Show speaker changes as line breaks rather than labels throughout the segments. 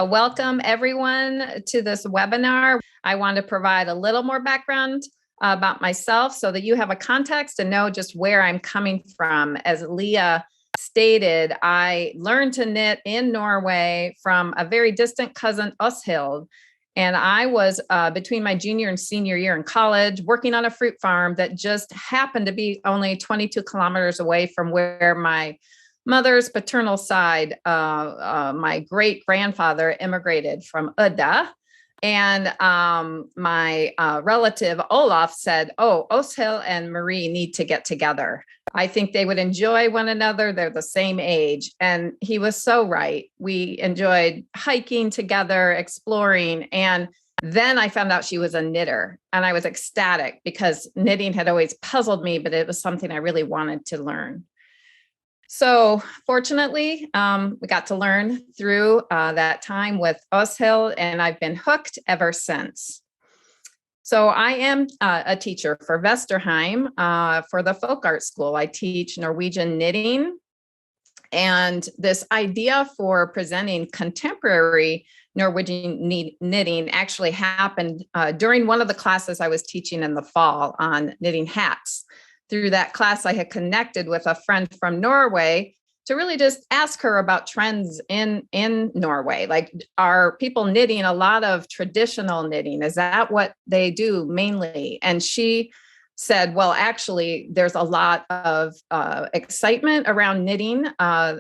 Welcome everyone to this webinar. I want to provide a little more background about myself so that you have a context and know just where I'm coming from. As Leah stated, I learned to knit in Norway from a very distant cousin, Åshild. And I was between my junior and senior year in college working on a fruit farm that just happened to be only 22 kilometers away from where my mother's paternal side, my great grandfather immigrated from Udda. And my relative Olaf said, "Oh, Åshild and Maree need to get together. I think they would enjoy one another. They're the same age." And he was so right. We enjoyed hiking together, exploring. And then I found out she was a knitter, and I was ecstatic because knitting had always puzzled me, but it was something I really wanted to learn. So fortunately, we got to learn through that time with Åshild, and I've been hooked ever since. So I am a teacher for Vesterheim for the folk art school. I teach Norwegian knitting, and this idea for presenting contemporary Norwegian knitting actually happened during one of the classes I was teaching in the fall on knitting hats. Through that class, I had connected with a friend from Norway to really just ask her about trends in Norway. Like, are people knitting a lot of traditional knitting? Is that what they do mainly? And she said, well, actually, there's a lot of excitement around knitting,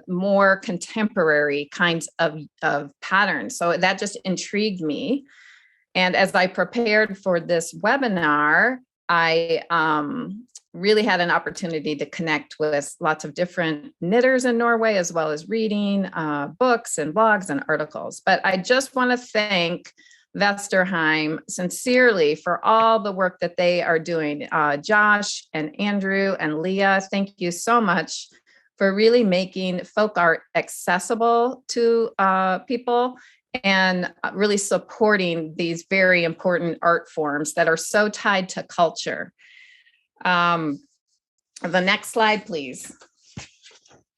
more contemporary kinds of patterns. So that just intrigued me. And as I prepared for this webinar, I really had an opportunity to connect with lots of different knitters in Norway, as well as reading books and blogs and articles. But I just want to thank Vesterheim sincerely for all the work that they are doing. Josh and Andrew and Leah, thank you so much for really making folk art accessible to people and really supporting these very important art forms that are so tied to culture. The next slide, please.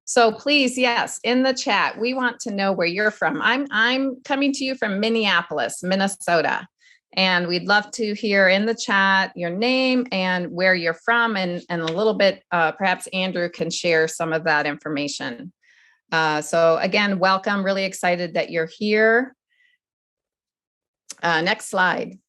So please, yes, in the chat, we want to know where you're from. I'm coming to you from Minneapolis, Minnesota, and we'd love to hear in the chat your name and where you're from, and a little bit, perhaps Andrew can share some of that information. So again, welcome, really excited that you're here. Next slide.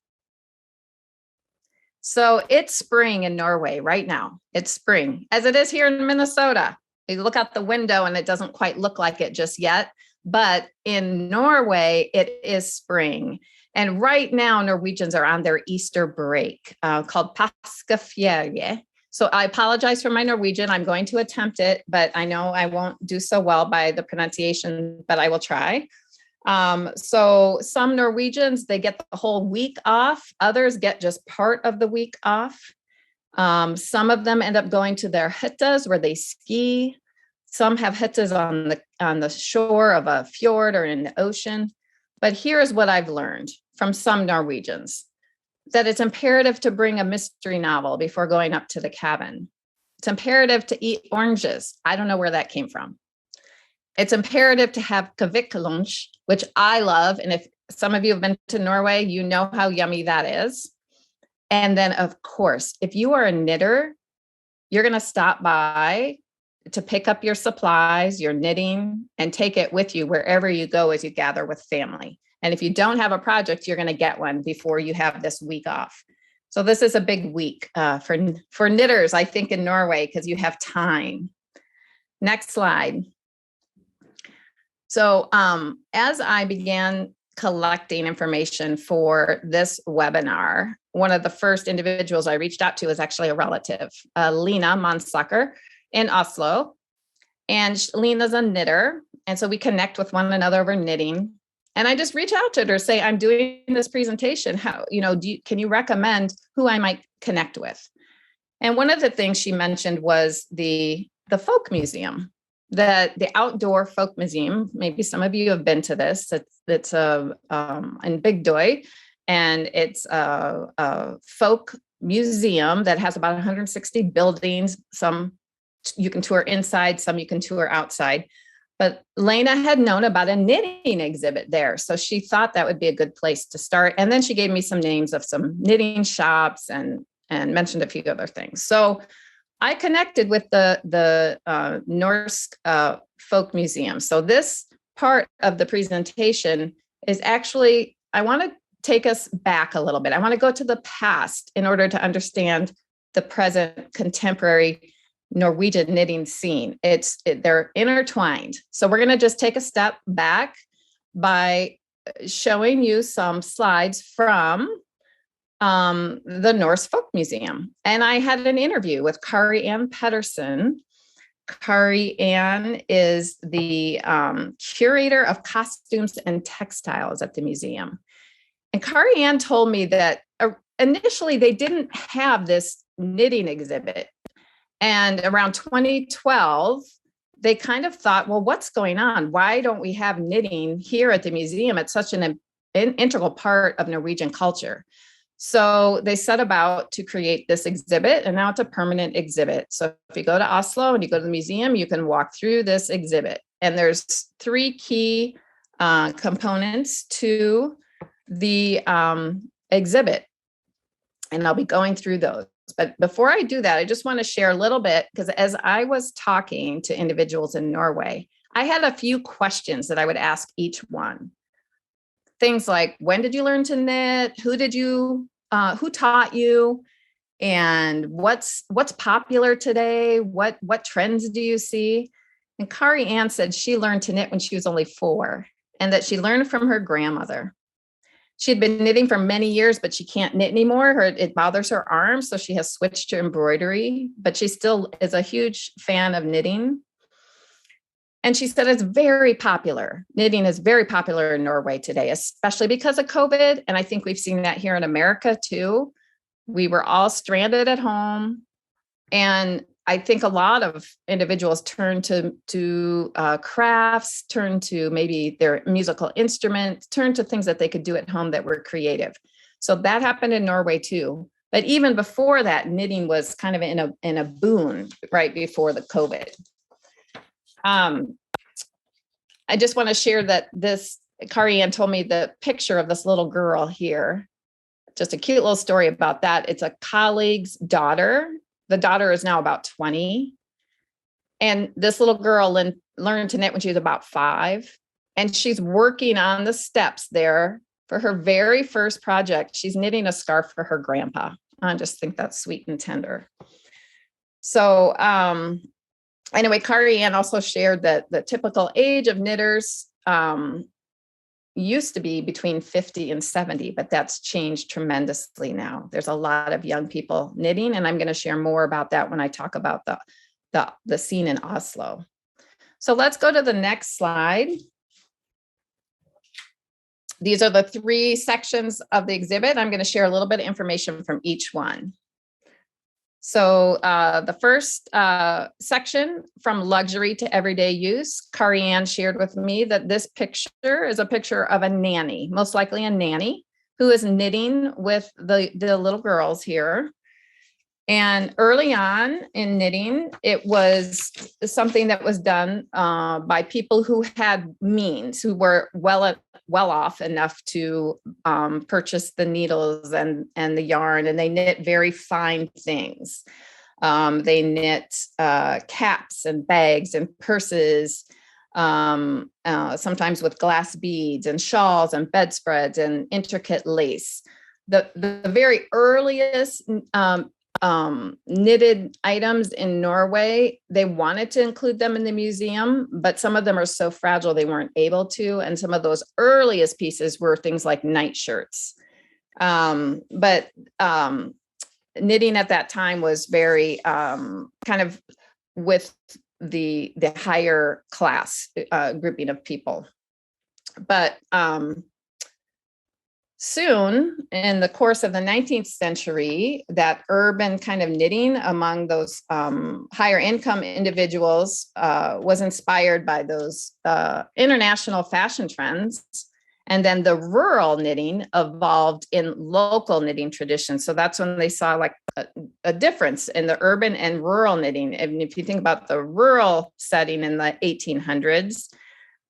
So it's spring in Norway right now. It's spring, as it is here in Minnesota. You look out the window and it doesn't quite look like it just yet, but in Norway, it is spring. And right now, Norwegians are on their Easter break called påskeferie. So I apologize for my Norwegian. I'm going to attempt it, but I know I won't do so well by the pronunciation, but I will try. So some Norwegians, they get the whole week off. Others get just part of the week off. Some of them end up going to their hyttas where they ski. Some have hyttas on the shore of a fjord or in the ocean. But here's what I've learned from some Norwegians, that it's imperative to bring a mystery novel before going up to the cabin. It's imperative to eat oranges. I don't know where that came from. It's imperative to have kvikkelunch, which I love. And if some of you have been to Norway, you know how yummy that is. And then, of course, if you are a knitter, you're going to stop by to pick up your supplies, your knitting, and take it with you wherever you go as you gather with family. And if you don't have a project, you're going to get one before you have this week off. So this is a big week for knitters, I think, in Norway, because you have time. Next slide. So as I began collecting information for this webinar, one of the first individuals I reached out to was actually a relative, Lena Mansaker in Oslo. And Lena's a knitter. And so we connect with one another over knitting. And I just reach out to her, say, I'm doing this presentation. How, can you recommend who I might connect with? And one of the things she mentioned was the folk museum. The outdoor folk museum. Maybe some of you have been to this. It's in Big Doy, and it's a folk museum that has about 160 buildings. Some you can tour inside, some you can tour outside. But Lena had known about a knitting exhibit there. So she thought that would be a good place to start. And then she gave me some names of some knitting shops and mentioned a few other things. So I connected with the Norsk Folkemuseum. So this part of the presentation is actually, I want to take us back a little bit. I want to go to the past in order to understand the present contemporary Norwegian knitting scene. They're intertwined. So we're going to just take a step back by showing you some slides from the Norsk Folkemuseum. And I had an interview with Kari Ann Pedersen. Kari Ann is the curator of costumes and textiles at the museum. And Kari Ann told me that initially they didn't have this knitting exhibit. And around 2012, they kind of thought, well, what's going on? Why don't we have knitting here at the museum? It's such an integral part of Norwegian culture. So they set about to create this exhibit, and now it's a permanent exhibit. So if you go to Oslo and you go to the museum, you can walk through this exhibit. And there's 3 key components to the exhibit. And I'll be going through those. But before I do that, I just want to share a little bit, because as I was talking to individuals in Norway, I had a few questions that I would ask each one. Things like, when did you learn to knit? Who taught you? And what's popular today? What trends do you see? And Kari Ann said she learned to knit when she was only 4, and that she learned from her grandmother. She had been knitting for many years, but she can't knit anymore. It bothers her arms, so she has switched to embroidery, but she still is a huge fan of knitting. And she said it's very popular. Knitting is very popular in Norway today, especially because of COVID. And I think we've seen that here in America too. We were all stranded at home. And I think a lot of individuals turn to crafts, turn to maybe their musical instruments, turn to things that they could do at home that were creative. So that happened in Norway too. But even before that, knitting was kind of in a boom right before the COVID. I just want to share that Kari Ann told me the picture of this little girl here. Just a cute little story about that. It's a colleague's daughter. The daughter is now about 20. And this little girl learned to knit when she was about 5. And she's working on the steps there for her very first project. She's knitting a scarf for her grandpa. I just think that's sweet and tender. So anyway, Kari Ann also shared that the typical age of knitters used to be between 50 and 70, but that's changed tremendously now. There's a lot of young people knitting, and I'm going to share more about that when I talk about the scene in Oslo. So let's go to the next slide. These are the 3 sections of the exhibit. I'm going to share a little bit of information from each one. So the first section, from luxury to everyday use, Kari Ann shared with me that this picture is a picture of a nanny, most likely a nanny, who is knitting with the little girls here. And early on in knitting, it was something that was done by people who had means, who were well off enough to purchase the needles and the yarn, and they knit very fine things. They knit caps and bags and purses, sometimes with glass beads and shawls and bedspreads and intricate lace. The very earliest knitted items in Norway, they wanted to include them in the museum, but some of them are so fragile they weren't able to. And some of those earliest pieces were things like nightshirts. But knitting at that time was very kind of with the higher class grouping of people. But soon, in the course of the 19th century, that urban kind of knitting among those higher income individuals was inspired by those international fashion trends. And then the rural knitting evolved in local knitting traditions. So that's when they saw like a difference in the urban and rural knitting. And if you think about the rural setting in the 1800s,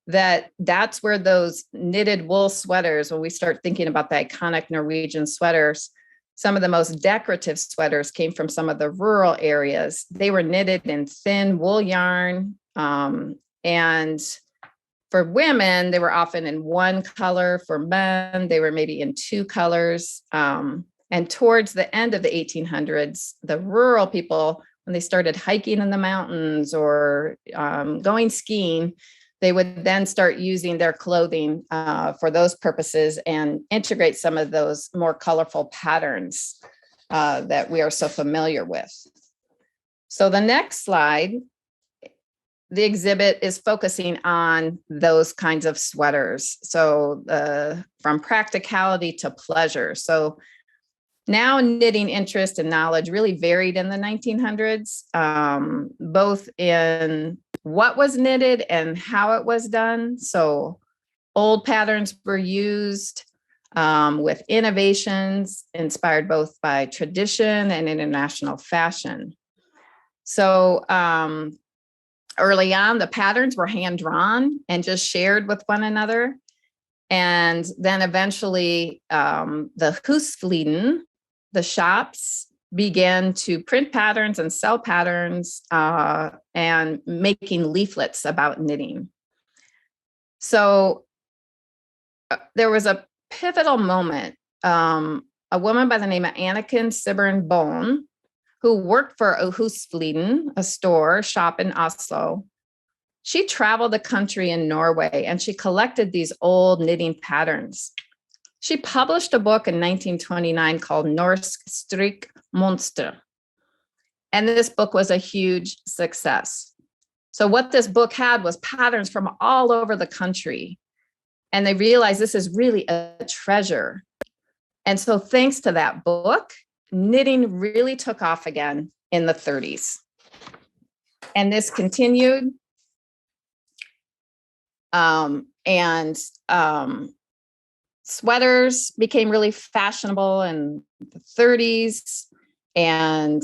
that's where those knitted wool sweaters, when we start thinking about the iconic Norwegian sweaters, some of the most decorative sweaters came from some of the rural areas. They were knitted in thin wool yarn. And for women, they were often in one color. For men, they were maybe in two colors. And towards the end of the 1800s, the rural people, when they started hiking in the mountains or going skiing, they would then start using their clothing for those purposes and integrate some of those more colorful patterns that we are so familiar with. So the next slide, the exhibit is focusing on those kinds of sweaters. So from practicality to pleasure. So now knitting interest and knowledge really varied in the 1900s, both in what was knitted and how it was done. So old patterns were used with innovations inspired both by tradition and international fashion. So early on, the patterns were hand drawn and just shared with one another. And then eventually the husfliden, the shops, began to print patterns and sell patterns and making leaflets about knitting. So there was a pivotal moment. A woman by the name of Anniken Sibern Bohn, who worked for Husfliden, a shop in Oslo. She traveled the country in Norway and she collected these old knitting patterns. She published a book in 1929 called Norsk Strikke Monster. And this book was a huge success. So what this book had was patterns from all over the country. And they realized this is really a treasure. And so thanks to that book, knitting really took off again in the 30s. And this continued. Sweaters became really fashionable in the 30s. And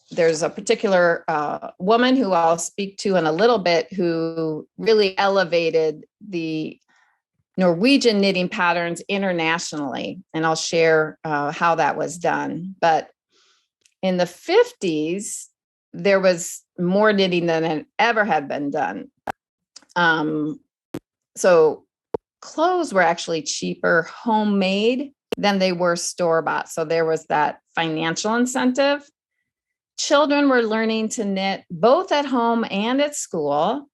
there's a particular woman who I'll speak to in a little bit who really elevated the Norwegian knitting patterns internationally. And I'll share how that was done. But in the 50s, there was more knitting than had ever had been done. So clothes were actually cheaper homemade than they were store-bought. So there was that financial incentive. Children were learning to knit both at home and at school.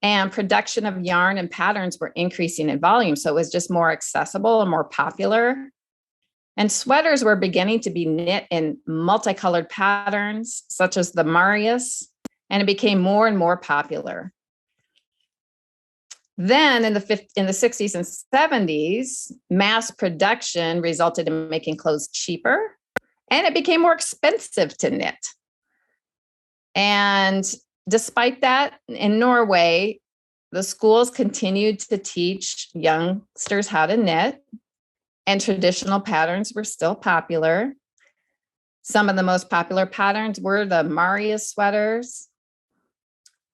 And production of yarn and patterns were increasing in volume. So it was just more accessible and more popular. And sweaters were beginning to be knit in multicolored patterns, such as the Marees, and it became more and more popular. Then in the 60s and 70s, mass production resulted in making clothes cheaper, and it became more expensive to knit. And despite that, in Norway, the schools continued to teach youngsters how to knit, and traditional patterns were still popular. Some of the most popular patterns were the Maree sweaters.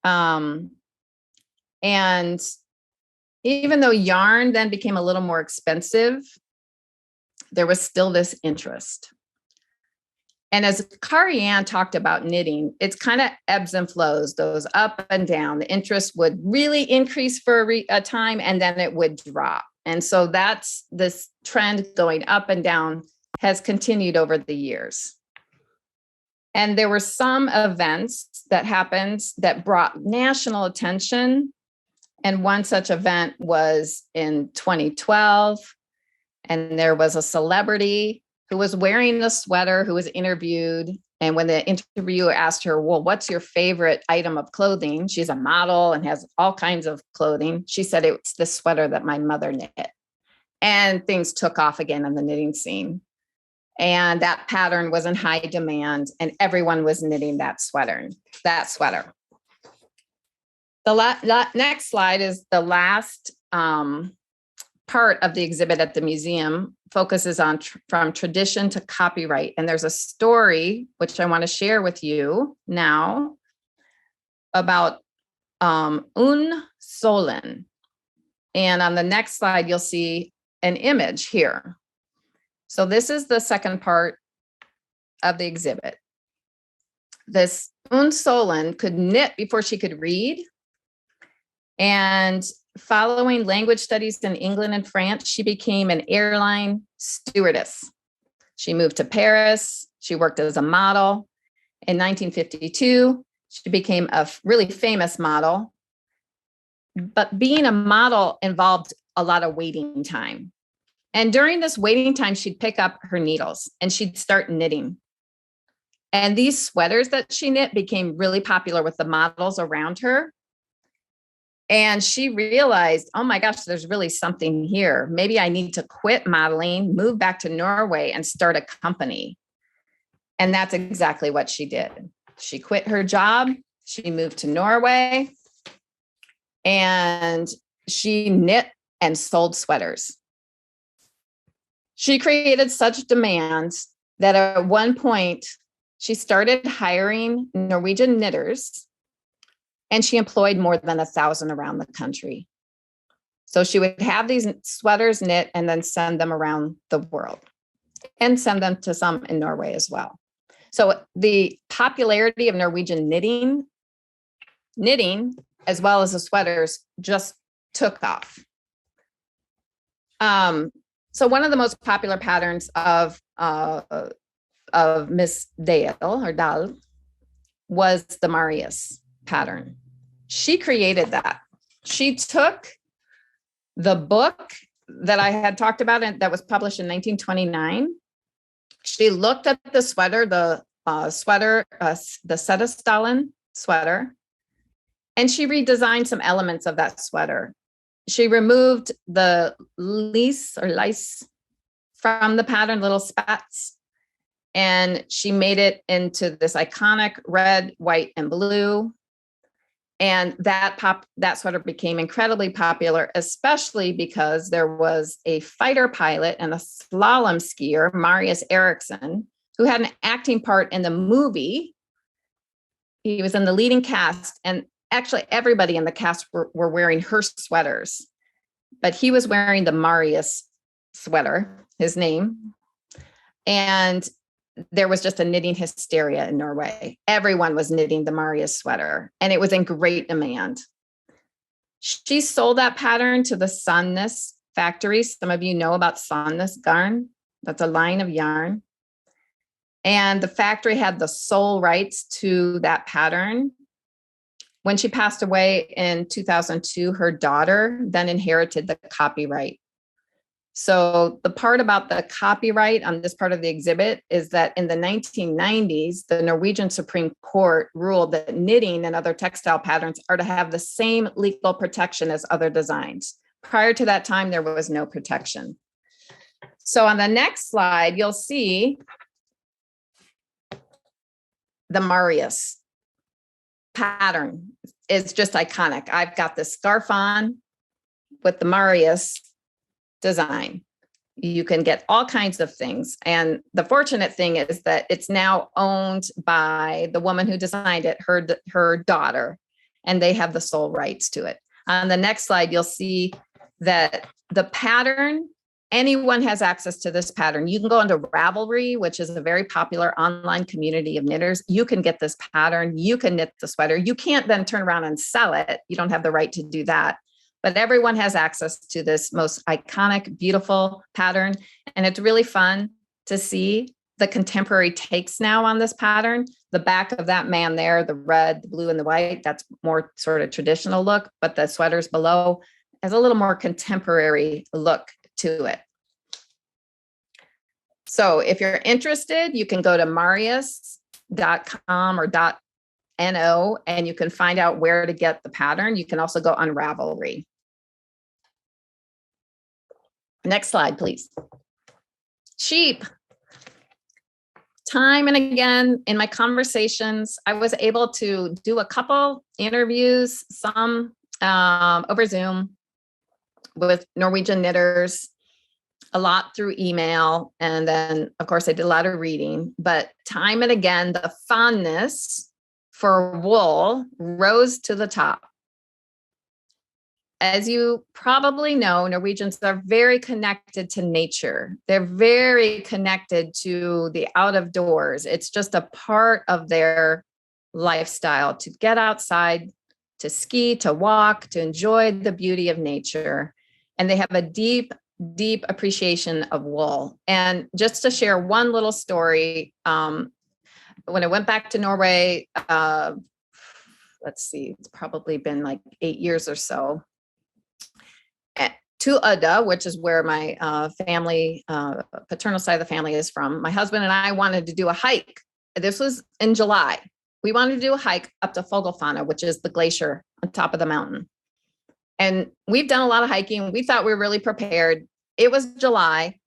And even though yarn then became a little more expensive, there was still this interest. And as Kari Ann talked about knitting, it's kind of ebbs and flows, goes up and down. The interest would really increase for a time and then it would drop. And so that's this trend going up and down has continued over the years. And there were some events that happened that brought national attention. And one such event was in 2012. And there was a celebrity who was wearing a sweater who was interviewed. And when the interviewer asked her, well, what's your favorite item of clothing? She's a model and has all kinds of clothing. She said, it's the sweater that my mother knit. And things took off again on the knitting scene. And that pattern was in high demand and everyone was knitting that sweater. The next slide is the last part of the exhibit at the museum focuses on from tradition to copyright. And there's a story, which I want to share with you now, about Solon. And on the next slide, you'll see an image here. So this is the second part of the exhibit. This Solon could knit before she could read. And following language studies in England and France, she became an airline stewardess. She moved to Paris. She worked as a model. In 1952, she became a really famous model. But being a model involved a lot of waiting time. And during this waiting time, she'd pick up her needles and she'd start knitting. And these sweaters that she knit became really popular with the models around her. And she realized, oh my gosh, there's really something here. Maybe I need to quit modeling, move back to Norway and start a company. And that's exactly what she did. She quit her job. She moved to Norway and she knit and sold sweaters. She created such demand that at one point she started hiring Norwegian knitters. And she employed more than 1,000 around the country. So she would have these sweaters knit and then send them around the world and send them to some in Norway as well. So the popularity of Norwegian knitting as well as the sweaters just took off. So one of the most popular patterns of Miss Dahl was the Maree's pattern. She created that. She took the book that I had talked about and that was published in 1929. She looked at the sweater, the Setesdalen sweater, and she redesigned some elements of that sweater. She removed the lice from the pattern, little spats, and she made it into this iconic red, white, and blue. And that sweater became incredibly popular, especially because there was a fighter pilot and a slalom skier, Marius Eriksson, who had an acting part in the movie. He was in the leading cast, and actually everybody in the cast were wearing her sweaters, but he was wearing the Marius sweater, his name. And there was just a knitting hysteria in Norway. Everyone was knitting the Marius sweater, and it was in great demand. She sold that pattern to the Sandnes factory. Some of you know about Sandnes garn. That's a line of yarn. And the factory had the sole rights to that pattern. When she passed away in 2002, her daughter then inherited the copyright. So the part about the copyright on this part of the exhibit is that in the 1990s, the Norwegian Supreme Court ruled that knitting and other textile patterns are to have the same legal protection as other designs. Prior to that time, there was no protection. So on the next slide, you'll see the Marius pattern. It's just iconic. I've got this scarf on with the Marius design. You can get all kinds of things. And the fortunate thing is that it's now owned by the woman who designed it, her daughter, and they have the sole rights to it. On the next slide, you'll see that the pattern, anyone has access to this pattern. You can go into Ravelry, which is a very popular online community of knitters. You can get this pattern. You can knit the sweater. You can't then turn around and sell it. You don't have the right to do that. But everyone has access to this most iconic, beautiful pattern. And it's really fun to see the contemporary takes now on this pattern. The back of that man there, the red, the blue, and the white, that's more sort of traditional look, but the sweaters below has a little more contemporary look to it. So if you're interested, you can go to marius.com or .no, and you can find out where to get the pattern. You can also go on Ravelry. Next slide, please. Cheap. Time and again, in my conversations, I was able to do a couple interviews, some over Zoom, with Norwegian knitters, a lot through email. And then, of course, I did a lot of reading, but time and again, the fondness for wool rose to the top. As you probably know, Norwegians are very connected to nature. They're very connected to the out of doors. It's just a part of their lifestyle to get outside, to ski, to walk, to enjoy the beauty of nature. And they have a deep, deep appreciation of wool. And just to share one little story, when I went back to Norway, let's see, it's probably been like 8 years or so, to Udda, which is where my family, paternal side of the family is from. My husband and I wanted to do a hike. This was in July. We wanted to do a hike up to Fogelfana, which is the glacier on top of the mountain. And we've done a lot of hiking. We thought we were really prepared. It was July.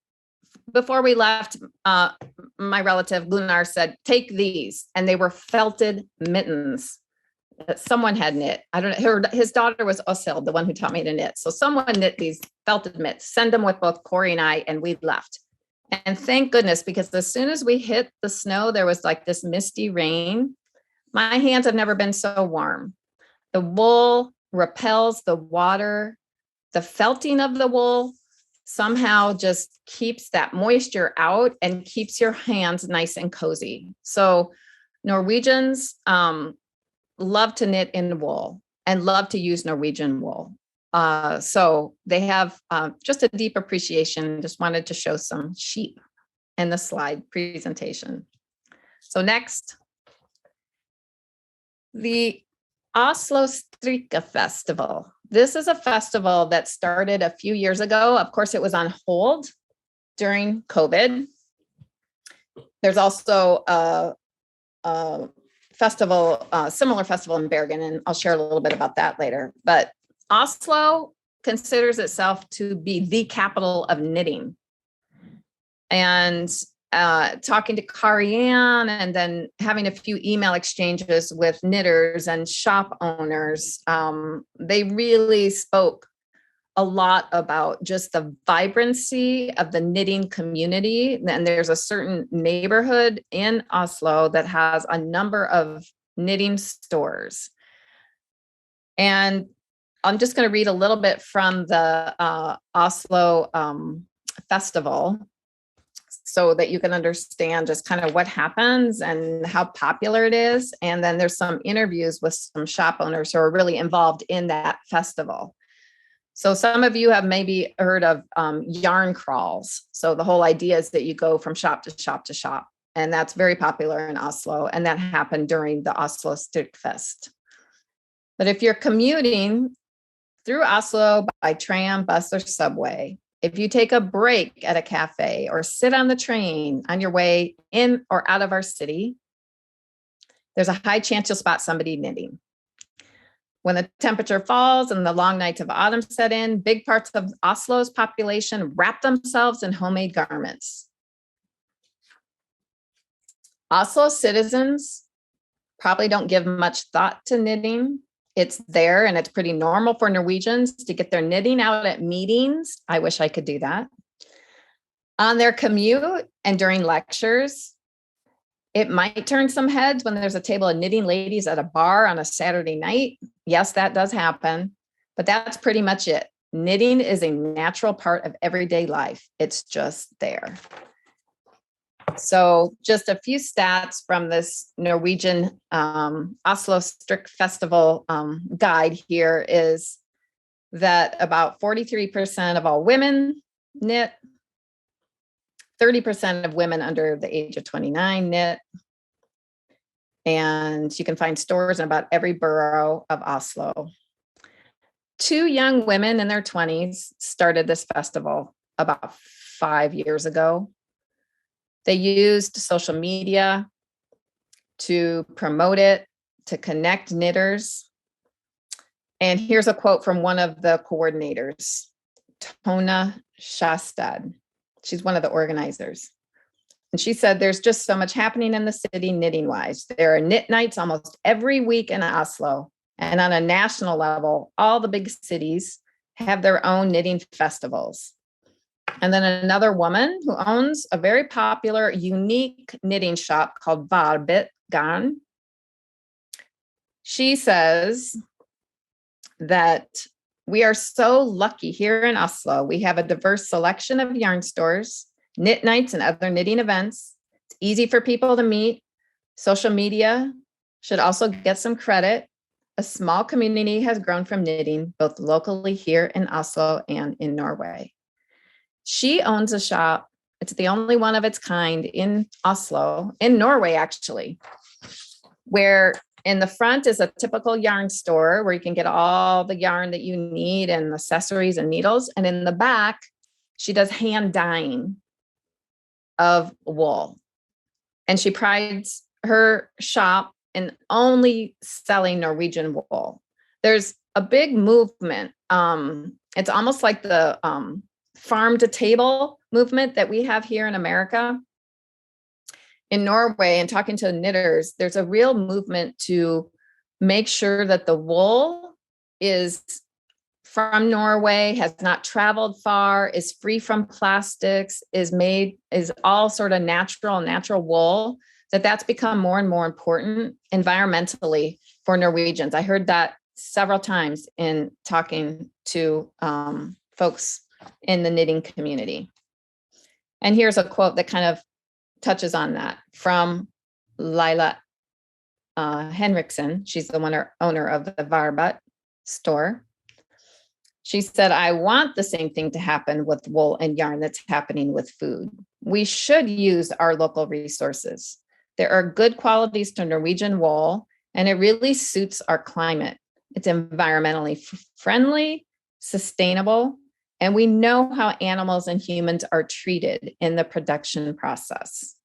Before we left, my relative Gunnar said, take these. And they were felted mittens that someone had knit. I don't know. His daughter was Åshild, the one who taught me to knit. So someone knit these felted mitts, send them with both Corey and I, and we left. And thank goodness, because as soon as we hit the snow, there was like this misty rain. My hands have never been so warm. The wool repels the water. The felting of the wool somehow just keeps that moisture out and keeps your hands nice and cozy. So Norwegians love to knit in wool and love to use Norwegian wool. So they have just a deep appreciation. Just wanted to show some sheep in the slide presentation. So next, the Oslo Strikke Festival. This is a festival that started a few years ago. Of course, it was on hold during COVID. There's also a festival, similar festival in Bergen, and I'll share a little bit about that later. But Oslo considers itself to be the capital of knitting. And talking to Karianne and then having a few email exchanges with knitters and shop owners, they really spoke a lot about just the vibrancy of the knitting community. And there's a certain neighborhood in Oslo that has a number of knitting stores. And I'm just going to read a little bit from the Oslo festival so that you can understand just kind of what happens and how popular it is. And then there's some interviews with some shop owners who are really involved in that festival. So some of you have maybe heard of yarn crawls. So the whole idea is that you go from shop to shop to shop. And that's very popular in Oslo. And that happened during the Oslo Strikkefest. But if you're commuting through Oslo by tram, bus, or subway, if you take a break at a cafe or sit on the train on your way in or out of our city, there's a high chance you'll spot somebody knitting. When the temperature falls and the long nights of autumn set in, big parts of Oslo's population wrap themselves in homemade garments. Oslo citizens probably don't give much thought to knitting. It's there, and it's pretty normal for Norwegians to get their knitting out at meetings. I wish I could do that. On their commute and during lectures. It might turn some heads when there's a table of knitting ladies at a bar on a Saturday night. Yes, that does happen, but that's pretty much it. Knitting is a natural part of everyday life. It's just there. So just a few stats from this Norwegian Oslo Strikke Festival guide here is that about 43% of all women knit, 30% of women under the age of 29 knit, and you can find stores in about every borough of Oslo. 2 young women in their 20s started this festival about 5 years ago. They used social media to promote it, to connect knitters. And here's a quote from one of the coordinators, Tona Sjastad. She's one of the organizers. And she said, there's just so much happening in the city knitting wise. There are knit nights almost every week in Oslo. And on a national level, all the big cities have their own knitting festivals. And then another woman who owns a very popular, unique knitting shop called Varbit Garn. She says that we are so lucky here in Oslo. We have a diverse selection of yarn stores, knit nights, and other knitting events. It's easy for people to meet. Social media should also get some credit. A small community has grown from knitting, both locally here in Oslo and in Norway. She owns a shop. It's the only one of its kind in Oslo, in Norway, actually, where in the front is a typical yarn store where you can get all the yarn that you need and accessories and needles. And in the back, she does hand dyeing of wool. And she prides her shop in only selling Norwegian wool. There's a big movement. It's almost like the farm to table movement that we have here in America. In Norway, and talking to knitters, there's a real movement to make sure that the wool is from Norway, has not traveled far, is free from plastics, is all sort of natural wool, that's become more and more important environmentally for Norwegians. I heard that several times in talking to folks in the knitting community. And here's a quote that kind of touches on that from Lila Henriksen. She's the owner of the Varbit store. She said, I want the same thing to happen with wool and yarn that's happening with food. We should use our local resources. There are good qualities to Norwegian wool, and it really suits our climate. It's environmentally friendly, sustainable, and we know how animals and humans are treated in the production process.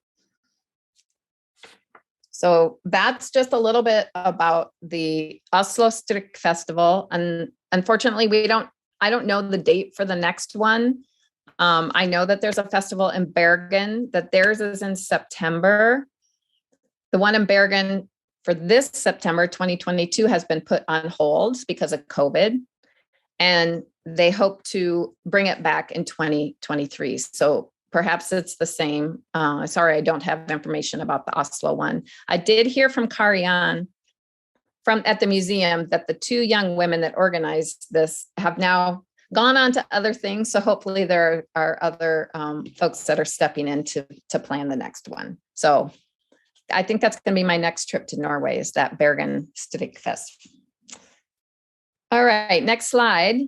So that's just a little bit about the Oslo Strikke Festival. And unfortunately, I don't know the date for the next one. I know that there's a festival in Bergen, that theirs is in September. The one in Bergen for this September 2022 has been put on hold because of COVID. And they hope to bring it back in 2023. So perhaps it's the same. Sorry, I don't have information about the Oslo one. I did hear from Karianne at the museum that the two young women that organized this have now gone on to other things. So hopefully there are other folks that are stepping in to plan the next one. So I think that's going to be my next trip to Norway, is that Bergen Strikke Fest. All right, next slide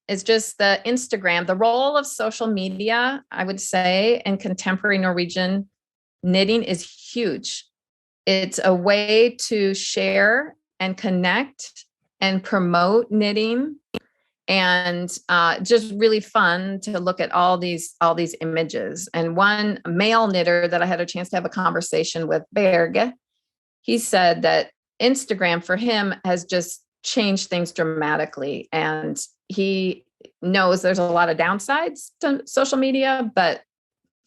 is just the Instagram, the role of social media, I would say, in contemporary Norwegian knitting is huge. It's a way to share and connect and promote knitting, and just really fun to look at all these images. And one male knitter that I had a chance to have a conversation with, Berge, he said that Instagram for him has just changed things dramatically. And he knows there's a lot of downsides to social media, but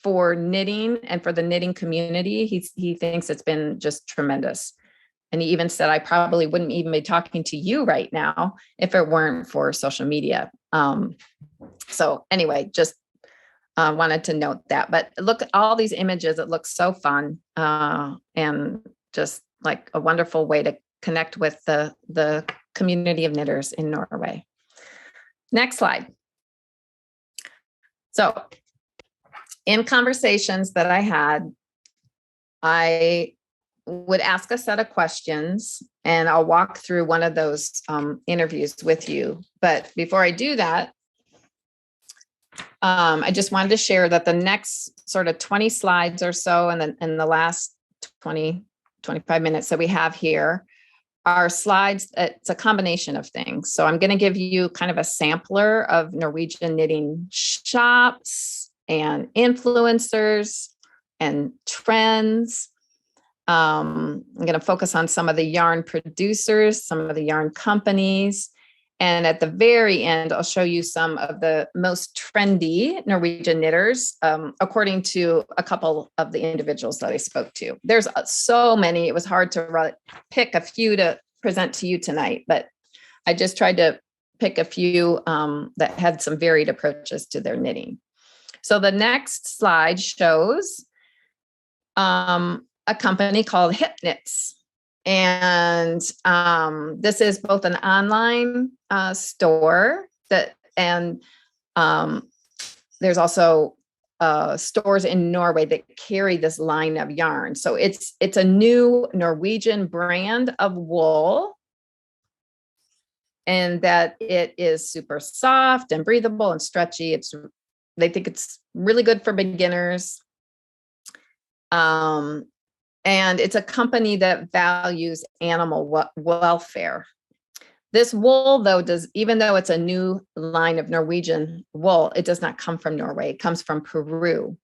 for knitting and for the knitting community, he thinks it's been just tremendous. And he even said, I probably wouldn't even be talking to you right now if it weren't for social media. So anyway, just wanted to note that. But look at all these images. It looks so fun, and just like a wonderful way to connect with the community of knitters in Norway. Next slide. So in conversations that I had, I would ask a set of questions, and I'll walk through one of those interviews with you. But before I do that, I just wanted to share that the next sort of 20 slides or so, and then in the last 20, 25 minutes that we have here, are slides. It's a combination of things. So I'm going to give you kind of a sampler of Norwegian knitting shops and influencers and trends. I'm going to focus on some of the yarn producers, some of the yarn companies. And at the very end, I'll show you some of the most trendy Norwegian knitters, according to a couple of the individuals that I spoke to. There's so many. It was hard to pick a few to present to you tonight, but I just tried to pick a few that had some varied approaches to their knitting. So the next slide shows a company called Hip Knits. And this is both an online store and there's also stores in Norway that carry this line of yarn. So it's a new Norwegian brand of wool, and that it is super soft and breathable and stretchy. They think it's really good for beginners. And it's a company that values animal welfare. This wool, though, even though it's a new line of Norwegian wool, it does not come from Norway. It comes from Peru.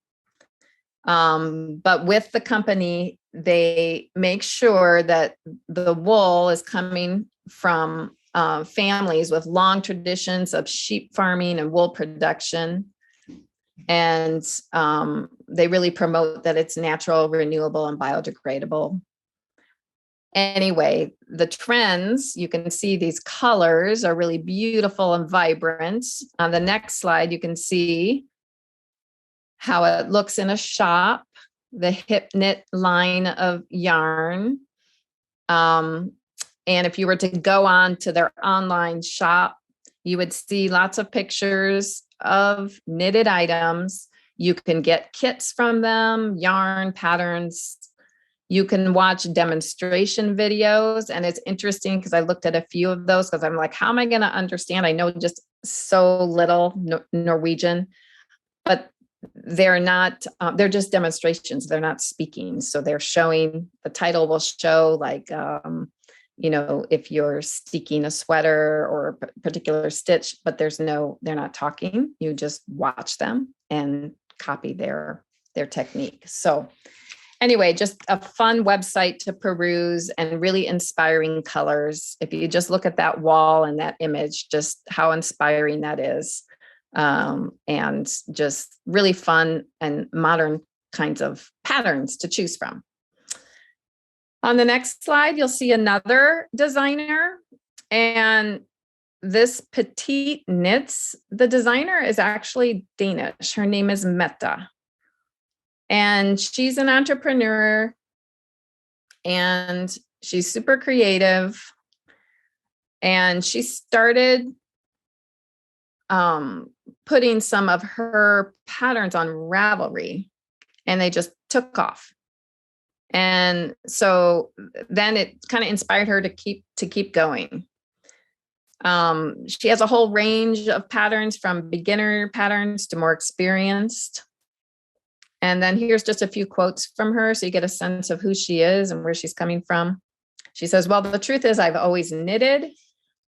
But with the company, they make sure that the wool is coming from families with long traditions of sheep farming and wool production. And they really promote that it's natural, renewable, and biodegradable. Anyway, the trends, you can see these colors are really beautiful and vibrant. On the next slide, you can see how it looks in a shop, the Hip Knit line of yarn. And if you were to go on to their online shop, you would see lots of pictures of knitted items. You can get kits from them, yarn, patterns. You can watch demonstration videos. And it's interesting because I looked at a few of those because I'm like, how am I going to understand? I know just so little Norwegian, but they're not, they're just demonstrations. They're not speaking. So they're showing, the title will show like, if you're sticking a sweater or a particular stitch, but they're not talking. You just watch them and copy their technique. So anyway, just a fun website to peruse and really inspiring colors. If you just look at that wall and that image, just how inspiring that is. And just really fun and modern kinds of patterns to choose from. On the next slide, you'll see another designer, and this Petite Knits, the designer is actually Danish. Her name is Mette, and she's an entrepreneur, and she's super creative, and she started putting some of her patterns on Ravelry, and they just took off. And so then it kind of inspired her to keep going. She has a whole range of patterns, from beginner patterns to more experienced. And then here's just a few quotes from her, so you get a sense of who she is and where she's coming from. She says, well, the truth is I've always knitted.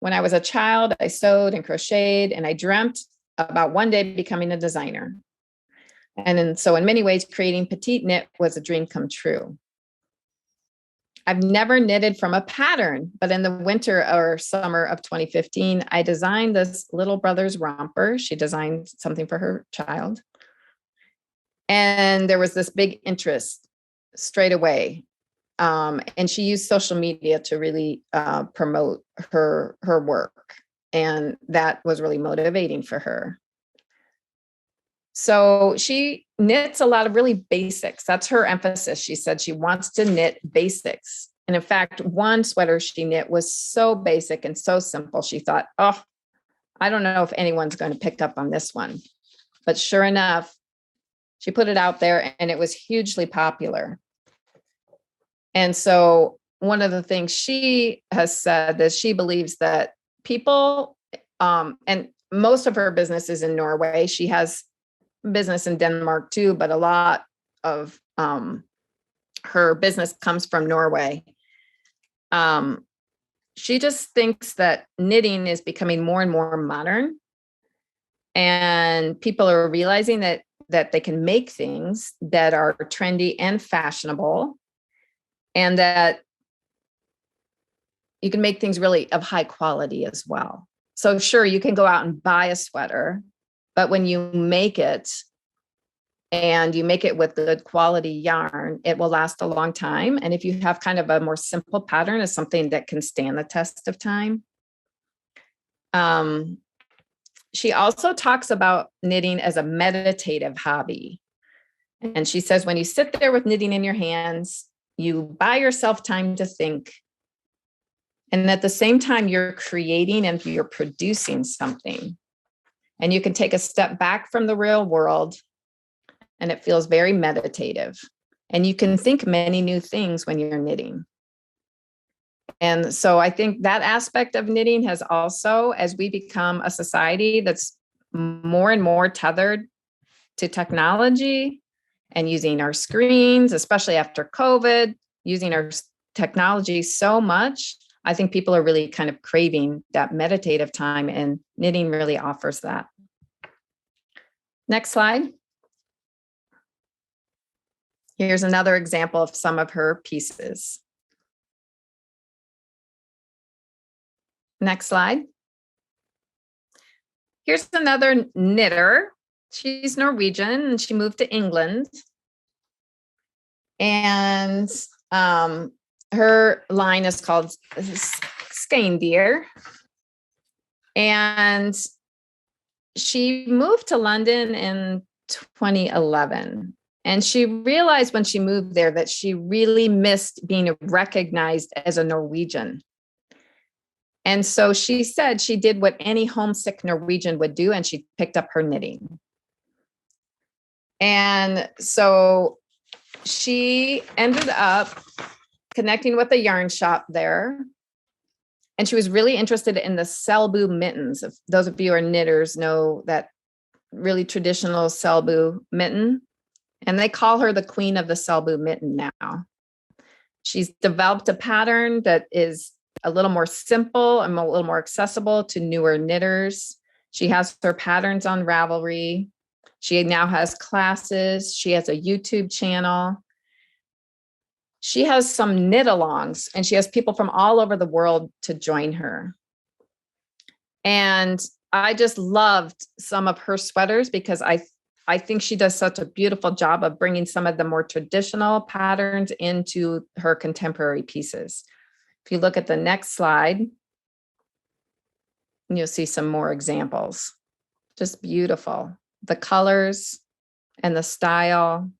When I was a child, I sewed and crocheted, and I dreamt about one day becoming a designer. And so in many ways, creating Petite Knit was a dream come true. I've never knitted from a pattern, but in the winter or summer of 2015, I designed this little brother's romper. She designed something for her child. And there was this big interest straight away. And she used social media to really promote her work. And that was really motivating for her. So she knits a lot of really basics. That's her emphasis. She said she wants to knit basics. And in fact, one sweater she knit was so basic and so simple. She thought, oh, I don't know if anyone's going to pick up on this one. But sure enough, she put it out there and it was hugely popular. And so one of the things she has said is she believes that people, and most of her business is in Norway. She has business in Denmark too, but a lot of her business comes from Norway. She just thinks that knitting is becoming more and more modern, and people are realizing that they can make things that are trendy and fashionable, and that you can make things really of high quality as well. So sure, you can go out and buy a sweater, but when you make it and you make it with good quality yarn, it will last a long time. And if you have kind of a more simple pattern, it's something that can stand the test of time. She also talks about knitting as a meditative hobby. And she says, when you sit there with knitting in your hands, you buy yourself time to think. And at the same time, you're creating and you're producing something. And you can take a step back from the real world, and it feels very meditative. And you can think many new things when you're knitting. And so I think that aspect of knitting has also, as we become a society that's more and more tethered to technology and using our screens, especially after COVID, using our technology so much, I think people are really kind of craving that meditative time, and knitting really offers that. Next slide. Here's another example of some of her pieces. Next slide. Here's another knitter. She's Norwegian and she moved to England. And her line is called Skein. And she moved to London in 2011. And she realized when she moved there that she really missed being recognized as a Norwegian. And so she said she did what any homesick Norwegian would do, and she picked up her knitting. And so she ended up connecting with a yarn shop there. And she was really interested in the Selbu mittens. If those of you who are knitters know that really traditional Selbu mitten. And they call her the queen of the Selbu mitten now. She's developed a pattern that is a little more simple and a little more accessible to newer knitters. She has her patterns on Ravelry. She now has classes. She has a YouTube channel. She has some knit-alongs, and she has people from all over the world to join her. And I just loved some of her sweaters because I think she does such a beautiful job of bringing some of the more traditional patterns into her contemporary pieces. If you look at the next slide, you'll see some more examples. Just beautiful. The colors and the style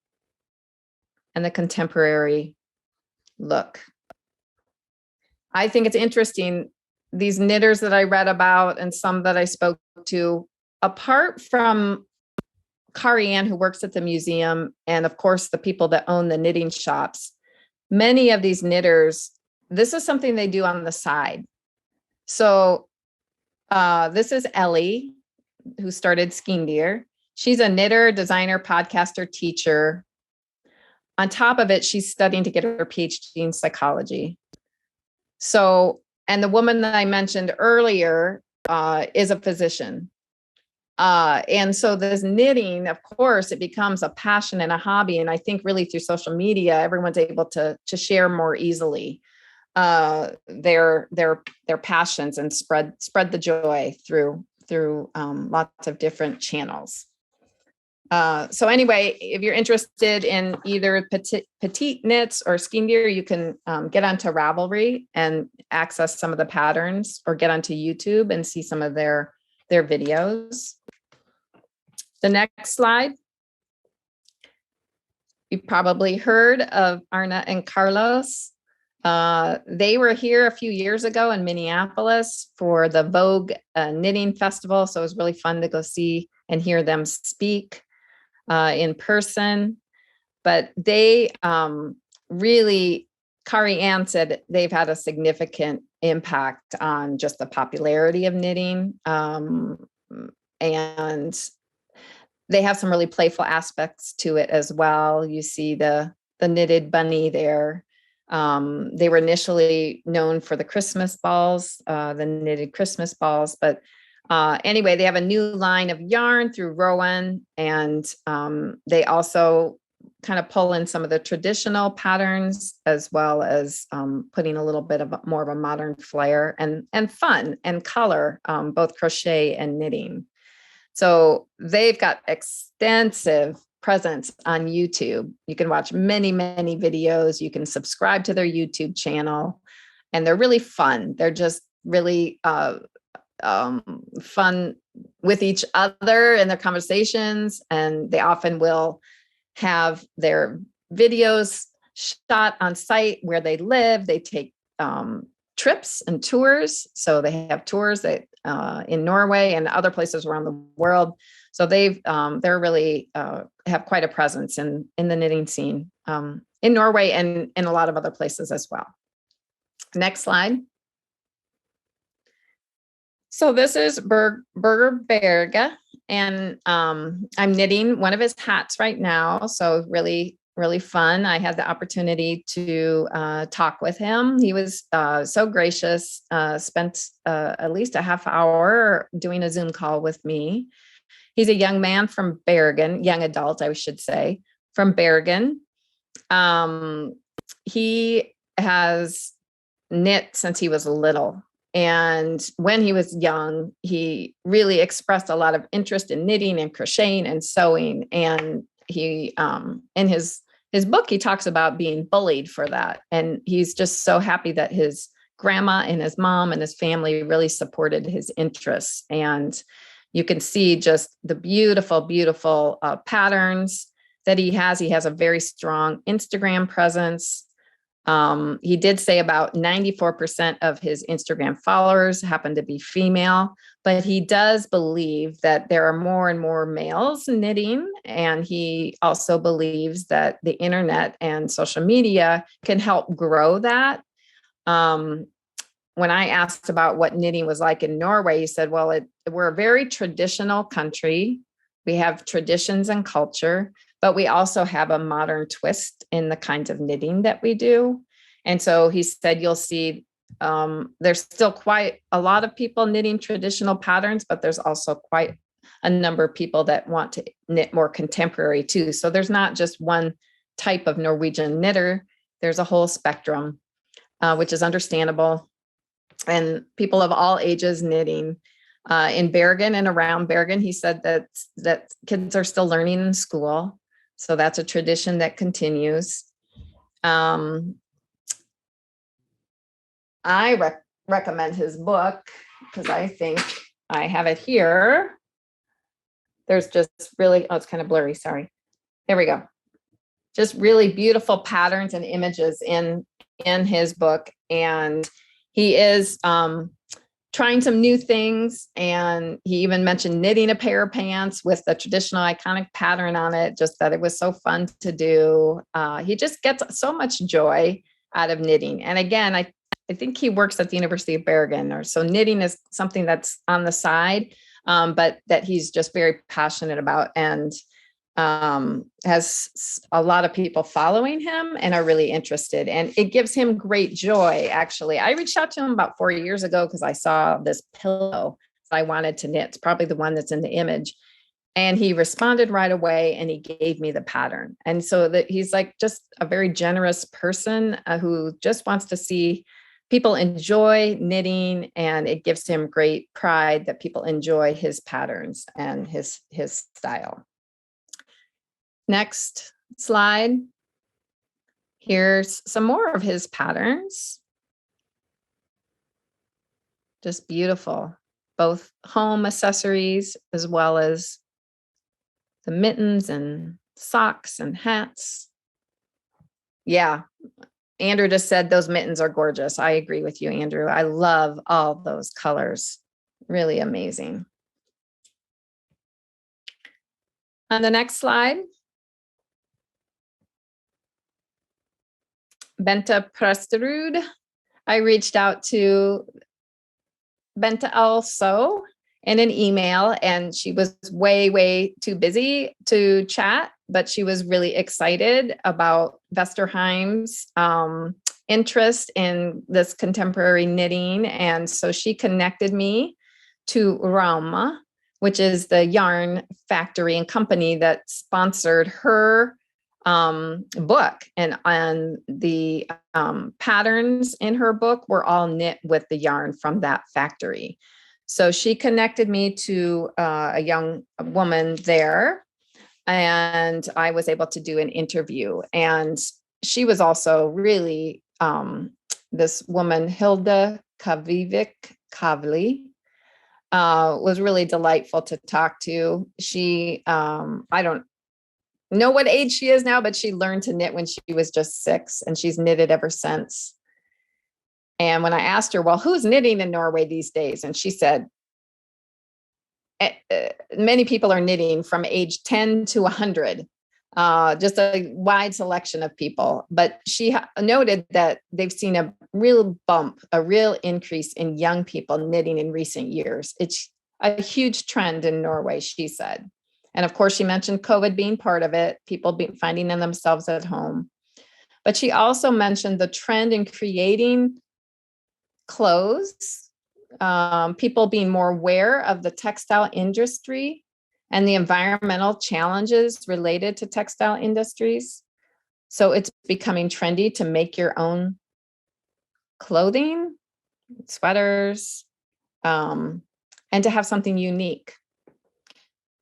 and the contemporary look. I think it's interesting, these knitters that I read about and some that I spoke to, apart from Kari Ann, who works at the museum, and of course the people that own the knitting shops, many of these knitters, this is something they do on the side. So this is Ellie, who started Skein. She's a knitter, designer, podcaster, teacher. On top of it, she's studying to get her PhD in psychology. So, and the woman that I mentioned earlier is a physician. And so this knitting, of course, it becomes a passion and a hobby. And I think really through social media, everyone's able to share more easily their passions and spread the joy through lots of different channels. So anyway, if you're interested in either petite knits or Skein, you can get onto Ravelry and access some of the patterns, or get onto YouTube and see some of their videos. The next slide. You've probably heard of Arna and Carlos. They were here a few years ago in Minneapolis for the Vogue Knitting Festival. So it was really fun to go see and hear them speak in person. But they really, Kari Ann said they've had a significant impact on just the popularity of knitting. And they have some really playful aspects to it as well. You see the knitted bunny there. They were initially known for the Christmas balls, the knitted Christmas balls, but anyway, they have a new line of yarn through Rowan, and they also kind of pull in some of the traditional patterns, as well as putting a little bit of more of a modern flair and fun and color, both crochet and knitting. So they've got extensive presence on YouTube. You can watch many, many videos. You can subscribe to their YouTube channel, and they're really fun. They're just really fun with each other in their conversations. And they often will have their videos shot on site where they live. They take trips and tours. So they have tours that in Norway and other places around the world. So they're really have quite a presence in the knitting scene in Norway and in a lot of other places as well. Next slide. So this is Berger Berge, and I'm knitting one of his hats right now. So really, really fun. I had the opportunity to talk with him. He was so gracious, spent at least a half hour doing a Zoom call with me. He's a young man from Bergen, young adult, I should say, from Bergen. He has knit since he was little. And when he was young, he really expressed a lot of interest in knitting and crocheting and sewing. And he, in his book, he talks about being bullied for that. And he's just so happy that his grandma and his mom and his family really supported his interests. And you can see just the beautiful, beautiful patterns that he has. He has a very strong Instagram presence. He did say about 94% of his Instagram followers happen to be female, but he does believe that there are more and more males knitting. And he also believes that the internet and social media can help grow that. When I asked about what knitting was like in Norway, he said, well, we're a very traditional country. We have traditions and culture, but we also have a modern twist in the kinds of knitting that we do. And so he said, you'll see there's still quite a lot of people knitting traditional patterns, but there's also quite a number of people that want to knit more contemporary too. So there's not just one type of Norwegian knitter. There's a whole spectrum, which is understandable. And people of all ages knitting. In Bergen and around Bergen, he said that kids are still learning in school. So that's a tradition that continues. I recommend his book because I think I have it here. There's just really, it's kind of blurry, sorry. There we go. Just really beautiful patterns and images in his book. And he is trying some new things. And he even mentioned knitting a pair of pants with the traditional iconic pattern on it, just that it was so fun to do. He just gets so much joy out of knitting. And again, I think he works at the University of Bergen, so knitting is something that's on the side, but that he's just very passionate about and has a lot of people following him and are really interested. And it gives him great joy, actually. I reached out to him about 4 years ago because I saw this pillow that I wanted to knit. It's probably the one that's in the image. And he responded right away and he gave me the pattern. And so that he's like just a very generous person who just wants to see people enjoy knitting, and it gives him great pride that people enjoy his patterns and his style. Next slide. Here's some more of his patterns. Just beautiful, both home accessories as well as the mittens and socks and hats. Yeah, Andrew just said those mittens are gorgeous. I agree with you, Andrew. I love all those colors. Really amazing. On the next slide, Bente Presterud. I reached out to Bente also in an email, and she was way too busy to chat, but she was really excited about Vesterheim's interest in this contemporary knitting. And so she connected me to Rauma, which is the yarn factory and company that sponsored her book. And the patterns in her book were all knit with the yarn from that factory. So she connected me to a young woman there, and I was able to do an interview. And she was also really this woman, Hilda Kavivik Kavli. was really delightful to talk to. She, I don't know what age she is now, but she learned to knit when she was just 6, and she's knitted ever since. And when I asked her, well, who's knitting in Norway these days? And she said, many people are knitting from age 10 to 100, just a wide selection of people. But she noted that they've seen a real bump, a real increase in young people knitting in recent years. It's a huge trend in Norway, she said. And of course, she mentioned COVID being part of it, people finding themselves at home. But she also mentioned the trend in creating clothes, people being more aware of the textile industry and the environmental challenges related to textile industries. So it's becoming trendy to make your own clothing, sweaters, and to have something unique.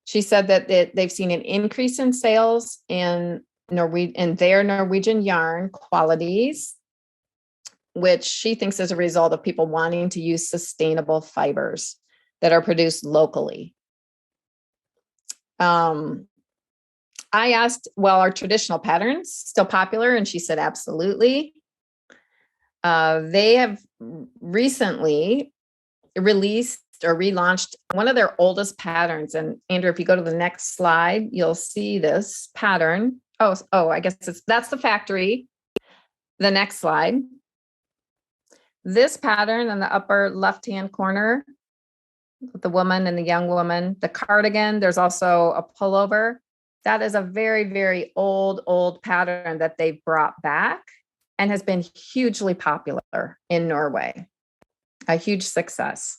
She said that they've seen an increase in sales in their Norwegian yarn qualities, which she thinks is a result of people wanting to use sustainable fibers that are produced locally. I asked, well, are traditional patterns still popular? And she said, absolutely. They have recently released or relaunched one of their oldest patterns. And Andrew, if you go to the next slide, you'll see this pattern. Oh, I guess that's the factory. The next slide. This pattern in the upper left-hand corner, the woman and the young woman, the cardigan, there's also a pullover. That is a very, very old pattern that they've brought back and has been hugely popular in Norway. A huge success.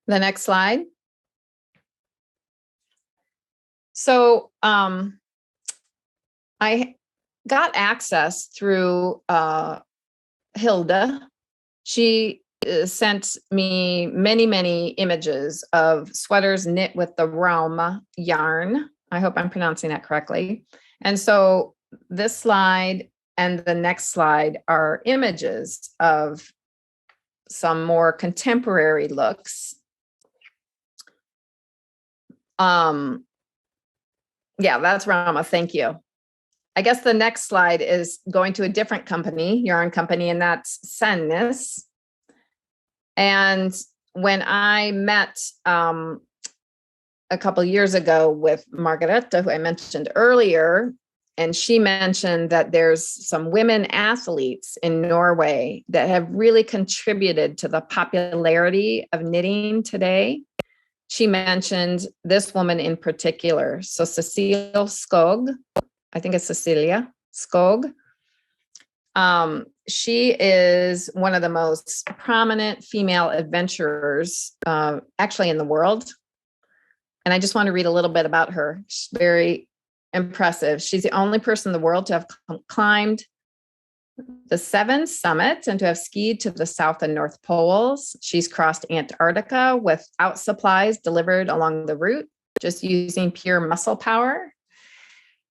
The next slide. So I got access through Hilda. She sent me many images of sweaters knit with the Rauma yarn. I hope I'm pronouncing that correctly. And so this slide and the next slide are images of some more contemporary looks. Yeah, that's Rauma. Thank you. I guess the next slide is going to a different company, yarn company, and that's Sennis. And when I met a couple years ago with Margareta, who I mentioned earlier, and she mentioned that there's some women athletes in Norway that have really contributed to the popularity of knitting today. She mentioned this woman in particular. So Cecilie Skog, I think it's Cecilia Skog. She is one of the most prominent female adventurers actually in the world. And I just want to read a little bit about her. She's very impressive. She's the only person in the world to have climbed the 7 summits and to have skied to the South and North Poles. She's crossed Antarctica without supplies delivered along the route, just using pure muscle power.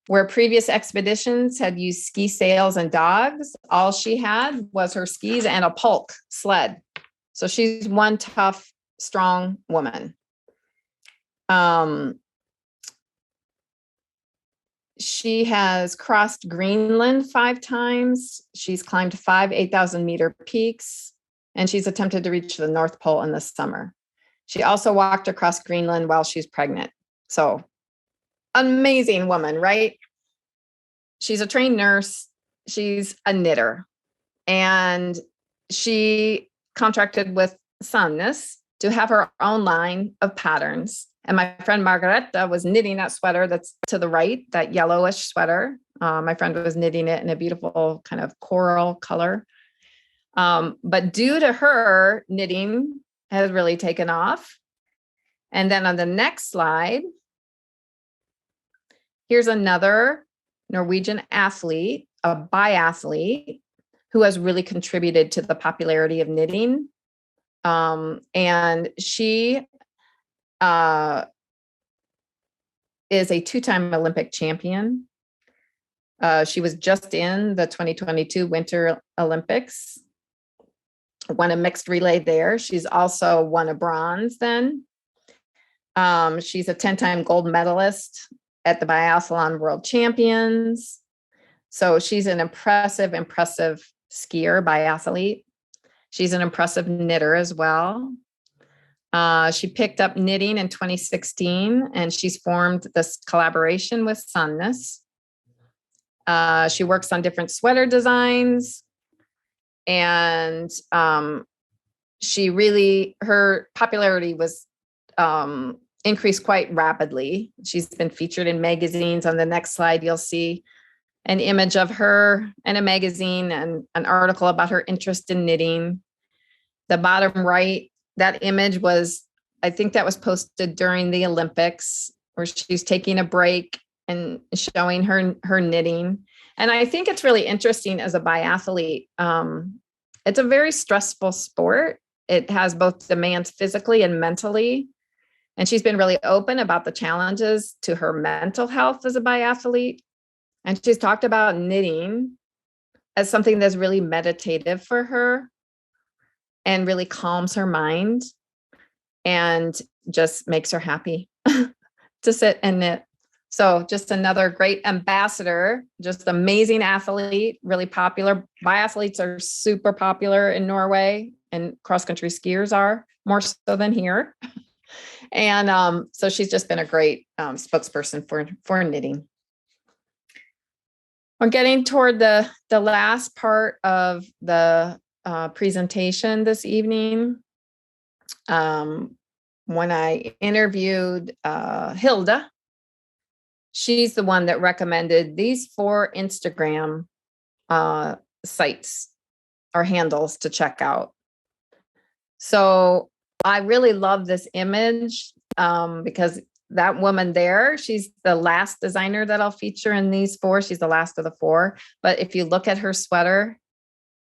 Where previous expeditions had used ski sails and dogs, all she had was her skis and a pulk sled. So she's one tough, strong woman. She has crossed Greenland 5 times. She's climbed 5 8,000-meter peaks, and she's attempted to reach the North Pole in the summer. She also walked across Greenland while she's pregnant. So amazing woman, right? She's a trained nurse. She's a knitter. And she contracted with Sandnes to have her own line of patterns. And my friend Margareta was knitting that sweater that's to the right, that yellowish sweater. My friend was knitting it in a beautiful kind of coral color. But due to her, knitting has really taken off. And then on the next slide, here's another Norwegian athlete, a biathlete, who has really contributed to the popularity of knitting. And she is a 2-time Olympic champion. She was just in the 2022 Winter Olympics, won a mixed relay there. She's also won a bronze then. She's a 10-time gold medalist at the Biathlon World Champions. So she's an impressive skier, biathlete. She's an impressive knitter as well. She picked up knitting in 2016, and she's formed this collaboration with Sonness. She works on different sweater designs, and her popularity was increased quite rapidly. She's been featured in magazines. On the next slide, you'll see an image of her in a magazine and an article about her interest in knitting. The bottom right, that image was, I think that was posted during the Olympics, where she's taking a break and showing her knitting. And I think it's really interesting as a biathlete. It's a very stressful sport. It has both demands physically and mentally. And she's been really open about the challenges to her mental health as a biathlete. And she's talked about knitting as something that's really meditative for her and really calms her mind and just makes her happy to sit and knit. So just another great ambassador, just amazing athlete, really popular. Biathletes are super popular in Norway, and cross-country skiers are more so than here. And so she's just been a great spokesperson for knitting. We're getting toward the last part of the presentation this evening. When I interviewed Hilda, she's the one that recommended these 4 Instagram sites or handles to check out. So I really love this image because that woman there, she's the last designer that I'll feature in these 4. She's the last of the 4. But if you look at her sweater,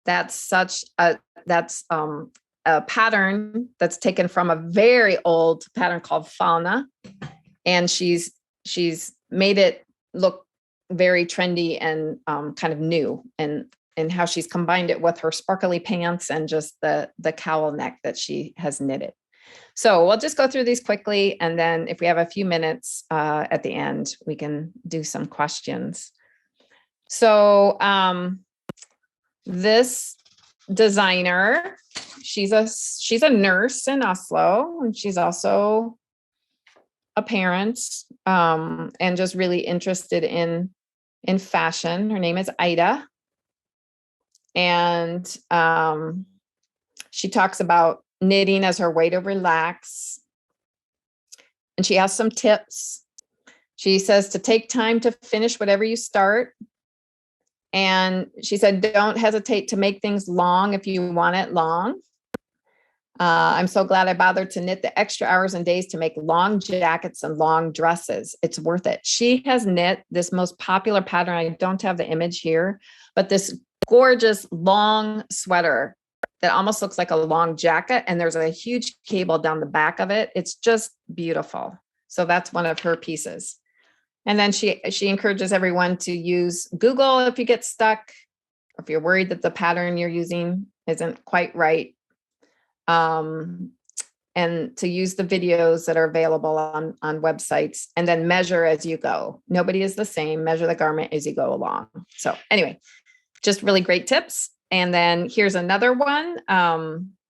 that's a pattern that's taken from a very old pattern called fauna. And she's made it look very trendy and kind of new, and how she's combined it with her sparkly pants and just the cowl neck that she has knitted. So we'll just go through these quickly, and then if we have a few minutes at the end, we can do some questions. So this designer, she's a nurse in Oslo, and she's also a parent, and just really interested in fashion. Her name is Ida, and she talks about knitting as her way to relax. And she has some tips. She says to take time to finish whatever you start. And she said, don't hesitate to make things long if you want it long. I'm so glad I bothered to knit the extra hours and days to make long jackets and long dresses. It's worth it. She has knit this most popular pattern. I don't have the image here, but this gorgeous long sweater that almost looks like a long jacket. And there's a huge cable down the back of it. It's just beautiful. So that's one of her pieces. And then she encourages everyone to use Google if you get stuck, or if you're worried that the pattern you're using isn't quite right. And to use the videos that are available on websites, and then measure as you go. Nobody is the same. Measure the garment as you go along. So anyway, just really great tips. And then here's another one.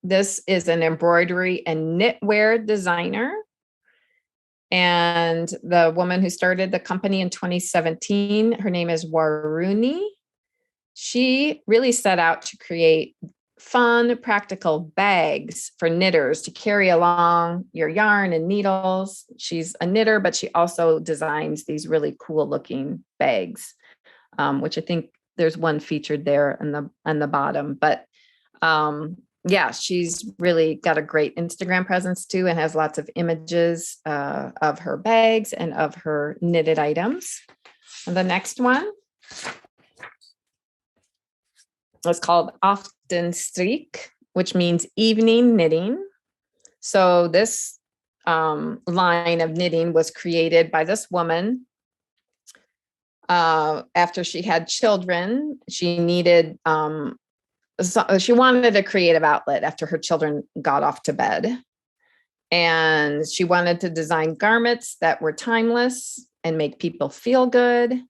This is an embroidery and knitwear designer. And the woman who started the company in 2017, her name is Waruni. She really set out to create fun, practical bags for knitters to carry along your yarn and needles. She's a knitter, but she also designs these really cool looking bags, which I think there's one featured there on the bottom. But yeah, she's really got a great Instagram presence too, and has lots of images of her bags and of her knitted items. And the next one is called Strikke, which means evening knitting. So this line of knitting was created by this woman. After she had children, she needed she wanted a creative outlet after her children got off to bed. And she wanted to design garments that were timeless and make people feel good.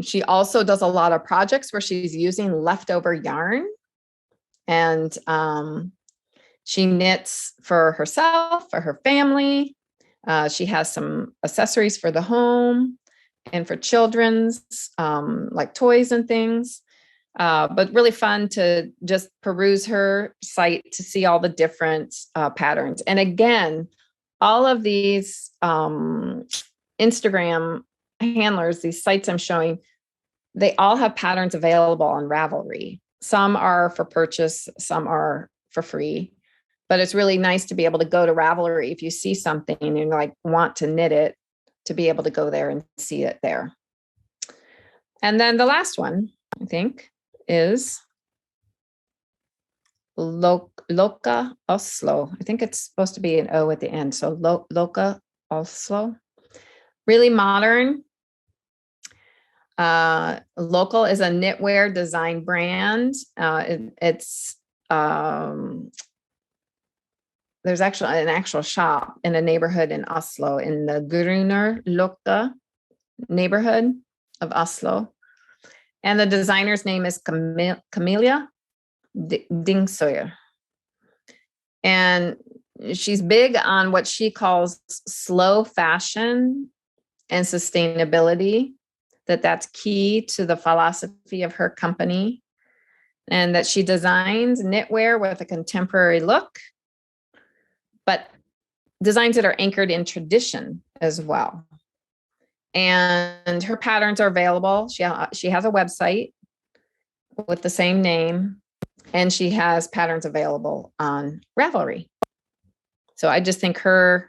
She also does a lot of projects where she's using leftover yarn, and she knits for herself, for her family. She has some accessories for the home and for children's, like toys and things. But really fun to just peruse her site to see all the different patterns. And again, all of these Instagram handlers, these sites I'm showing, they all have patterns available on Ravelry. Some are for purchase, some are for free. But it's really nice to be able to go to Ravelry if you see something and you like want to knit it, to be able to go there and see it there. And then the last one, I think, is Loka Oslo. I think it's supposed to be an O at the end. So Loka Oslo. Really modern. Local is a knitwear design brand. There's actually an actual shop in a neighborhood in Oslo, in the Gruner Løkka neighborhood of Oslo. And the designer's name is Camilla Dingsøyer. And she's big on what she calls slow fashion and sustainability, that's key to the philosophy of her company, and that she designs knitwear with a contemporary look, but designs that are anchored in tradition as well. And her patterns are available. She has a website with the same name, and she has patterns available on Ravelry. So I just think her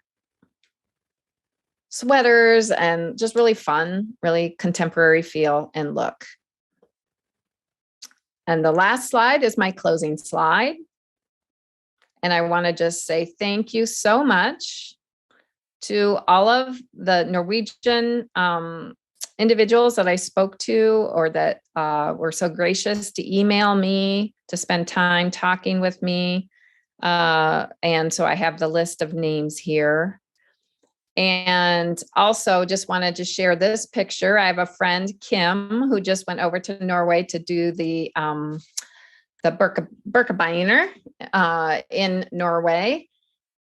sweaters and just really fun, really contemporary feel and look. And the last slide is my closing slide. And I want to just say thank you so much to all of the Norwegian individuals that I spoke to, or that were so gracious to email me, to spend time talking with me. And so I have the list of names here. And also just wanted to share this picture. I have a friend, Kim, who just went over to Norway to do the Birkebeiner in Norway,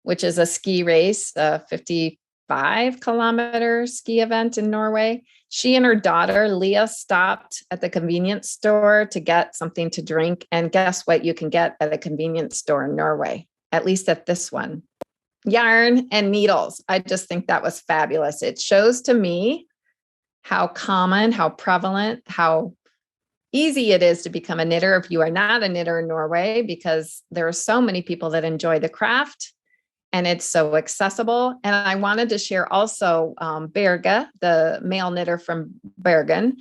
which is a ski race, a 55-kilometer ski event in Norway. She and her daughter, Leah, stopped at the convenience store to get something to drink. And guess what you can get at a convenience store in Norway, at least at this one? Yarn and needles. I just think that was fabulous. It shows to me how common, how prevalent, how easy it is to become a knitter if you are not a knitter in Norway, because there are so many people that enjoy the craft and it's so accessible. And I wanted to share also Berge, the male knitter from Bergen.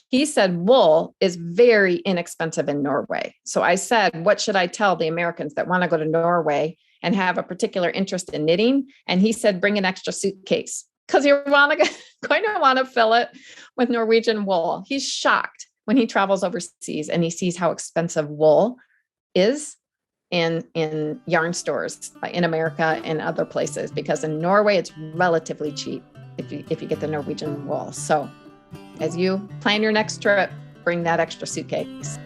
He said wool is very inexpensive in Norway. So I said, what should I tell the Americans that want to go to Norway and have a particular interest in knitting? And he said, bring an extra suitcase, because you're going to want to fill it with Norwegian wool. He's shocked when he travels overseas and he sees how expensive wool is in yarn stores in America and other places, because in Norway, it's relatively cheap if you get the Norwegian wool. So as you plan your next trip, bring that extra suitcase.